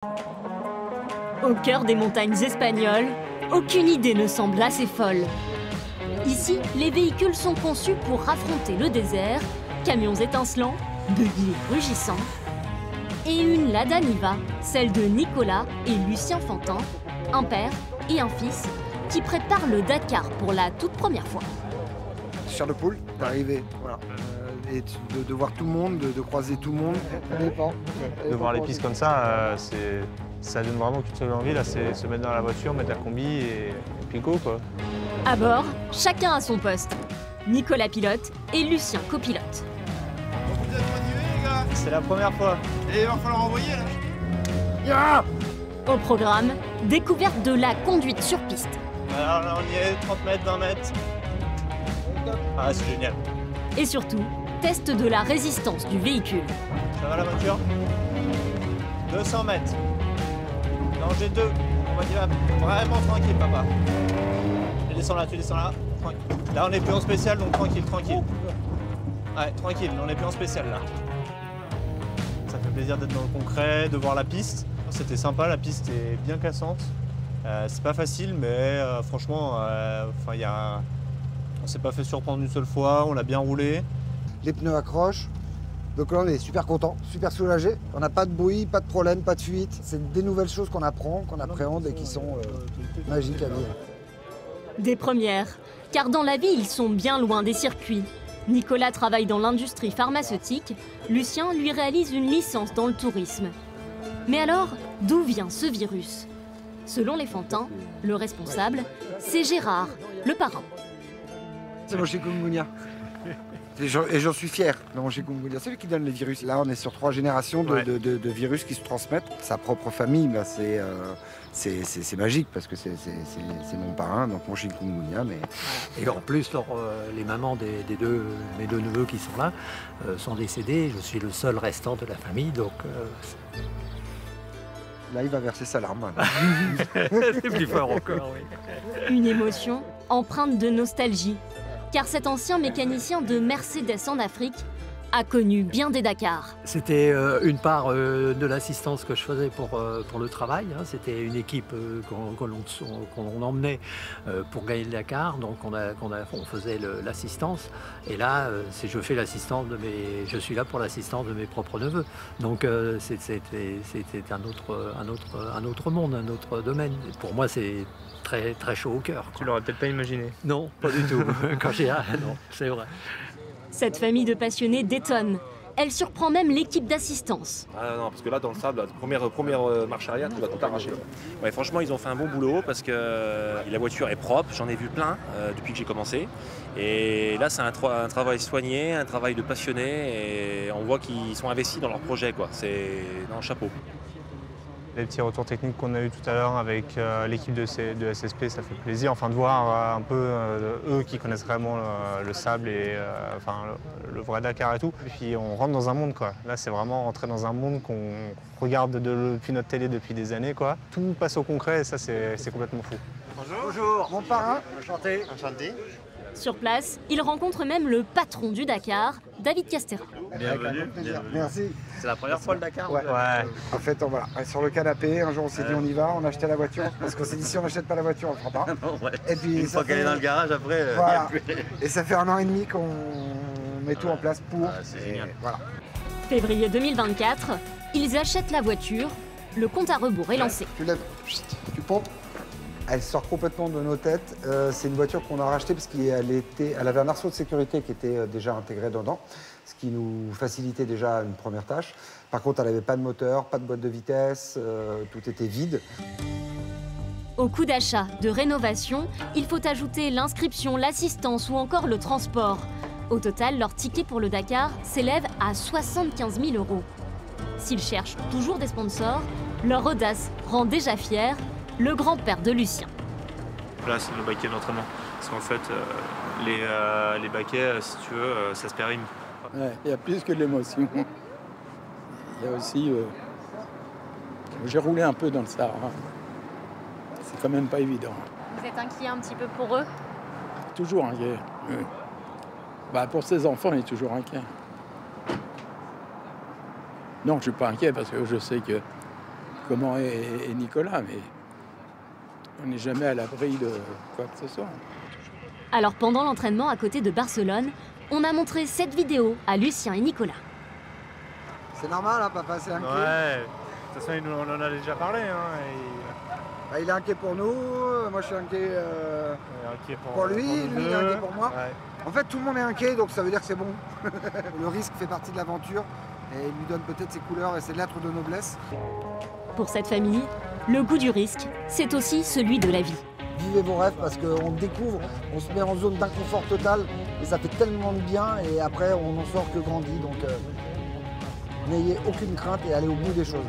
Au cœur des montagnes espagnoles, aucune idée ne semble assez folle. Ici, les véhicules sont conçus pour affronter le désert, camions étincelants, buggy rugissants, et une Lada Niva, celle de Nicolas et Lucien Fantin, un père et un fils, qui préparent le Dakar pour la toute première fois. Chair de poule, d'arriver, voilà. Et de voir tout le monde, de croiser tout le monde. Ça dépend. De voir les pistes comme ça, ça donne vraiment toute l'envie, là, c'est se mettre dans la voiture, mettre la combi et puis go, quoi. À bord, chacun à son poste. Nicolas pilote et Lucien copilote. Vous êtes motivés, les gars? C'est la première fois. Et il va falloir envoyer, là. Yeah. Au programme, découverte de la conduite sur piste. Alors là, on y est, 30 mètres, 20 mètres. Ah, c'est génial. Et surtout, test de la résistance du véhicule. Ça va la voiture? 200 mètres. Non, j'ai 2. On y va vraiment tranquille, papa. Tu descends là, tranquille. Là, on est plus en spécial, donc tranquille, tranquille. Ouais, tranquille, on est plus en spécial, là. Ça fait plaisir d'être dans le concret, de voir la piste. C'était sympa, la piste est bien cassante. C'est pas facile, mais franchement, on s'est pas fait surprendre une seule fois, on l'a bien roulé. Les pneus accrochent. Donc là, on est super content, super soulagé. On n'a pas de bruit, pas de problème, pas de fuite. C'est des nouvelles choses qu'on apprend, qu'on appréhende et qui sont magiques à vivre. Des premières, car dans la vie, ils sont bien loin des circuits. Nicolas travaille dans l'industrie pharmaceutique, Lucien lui réalise une licence dans le tourisme. Mais alors, d'où vient ce virus? Selon les Fantins, le responsable, c'est Gérard, le parrain. C'est mon chikungunya. Et j'en suis fier de mon chikungunya. C'est lui qui donne les virus. Là, on est sur 3 générations de virus qui se transmettent. Sa propre famille, bah, c'est magique parce que c'est mon parrain, donc mon chikungunya. Mais... Et en plus, les mamans mes deux neveux qui sont là sont décédés. Je suis le seul restant de la famille, donc... Là, il va verser sa larme. C'est plus fort encore, oui. Une émotion empreinte de nostalgie, car cet ancien mécanicien de Mercedes en Afrique a connu bien des Dakars. C'était une part de l'assistance que je faisais pour le travail. Hein. C'était une équipe qu'on emmenait pour gagner le Dakar, donc on faisait l'assistance. Et là, je fais l'assistance je suis là pour l'assistance de mes propres neveux. Donc c'était un autre monde, un autre domaine. Pour moi, c'est très, très chaud au cœur. Tu l'aurais peut-être pas imaginé. Non, pas du tout. Non, c'est vrai. Cette famille de passionnés détonne. Elle surprend même l'équipe d'assistance. Ah non, parce que là, dans le sable, la première marche arrière, tu vas tout arracher. Ouais, franchement, ils ont fait un bon boulot parce que la voiture est propre. J'en ai vu plein depuis que j'ai commencé. Et là, c'est un travail soigné, un travail de passionné. Et on voit qu'ils sont investis dans leur projet, quoi. C'est un chapeau. Les petits retours techniques qu'on a eu tout à l'heure avec l'équipe de SSP, ça fait plaisir. Enfin, de voir un peu eux qui connaissent vraiment le sable et le vrai Dakar et tout. Et puis on rentre dans un monde, quoi. Là, c'est vraiment rentrer dans un monde qu'on regarde depuis notre télé depuis des années, quoi. Tout passe au concret et ça, c'est complètement fou. Bonjour, mon parrain. Enchanté. Enchanté. Sur place, il rencontre même le patron du Dakar, David Castera. Bienvenue. Merci. C'est la première fois le Dakar? Ouais. En fait, voilà, sur le canapé, un jour on s'est dit on y va, on a acheté la voiture. Parce qu'on s'est dit si on n'achète pas la voiture, on ne le fera pas. Et puis, une fois qu'elle est dans le garage, après... Voilà. Et ça fait 1 an et demi qu'on met tout en place pour... c'est génial. Voilà. Février 2024, ils achètent la voiture, le compte à rebours est lancé. Tu lèves, tu pompes. Elle sort complètement de nos têtes. C'est une voiture qu'on a rachetée parce qu'elle avait un arceau de sécurité qui était déjà intégré dedans, ce qui nous facilitait déjà une première tâche. Par contre, elle n'avait pas de moteur, pas de boîte de vitesse, tout était vide. Au coût d'achat, de rénovation, il faut ajouter l'inscription, l'assistance ou encore le transport. Au total, leur ticket pour le Dakar s'élève à 75 000 €. S'ils cherchent toujours des sponsors, leur audace rend déjà fier le grand-père de Lucien. Là, c'est le baquet d'entraînement. Parce qu'en fait, les baquets, si tu veux, ça se périme. Ouais, il y a plus que de l'émotion. Il y a aussi... J'ai roulé un peu dans le Sahara. C'est quand même pas évident. Vous êtes inquiet un petit peu pour eux? Toujours inquiet. Bah, pour ses enfants, il est toujours inquiet. Non, je ne suis pas inquiet parce que je sais que comment est Nicolas, mais on n'est jamais à l'abri de quoi que ce soit. Alors pendant l'entraînement à côté de Barcelone, on a montré cette vidéo à Lucien et Nicolas. C'est normal, hein, papa, c'est inquiet. Ouais, de toute façon, on en a déjà parlé. Hein, Bah, il est inquiet pour nous, moi je suis inquiet inquiet pour lui, lui il est inquiet pour moi. Ouais. En fait, tout le monde est inquiet, donc ça veut dire que c'est bon. Le risque fait partie de l'aventure et il lui donne peut-être ses couleurs et ses lettres de noblesse. Pour cette famille, le goût du risque, c'est aussi celui de la vie. Vivez vos rêves parce qu'on découvre, on se met en zone d'inconfort total et ça fait tellement de bien et après on n'en sort que grandi. Donc n'ayez aucune crainte et allez au bout des choses.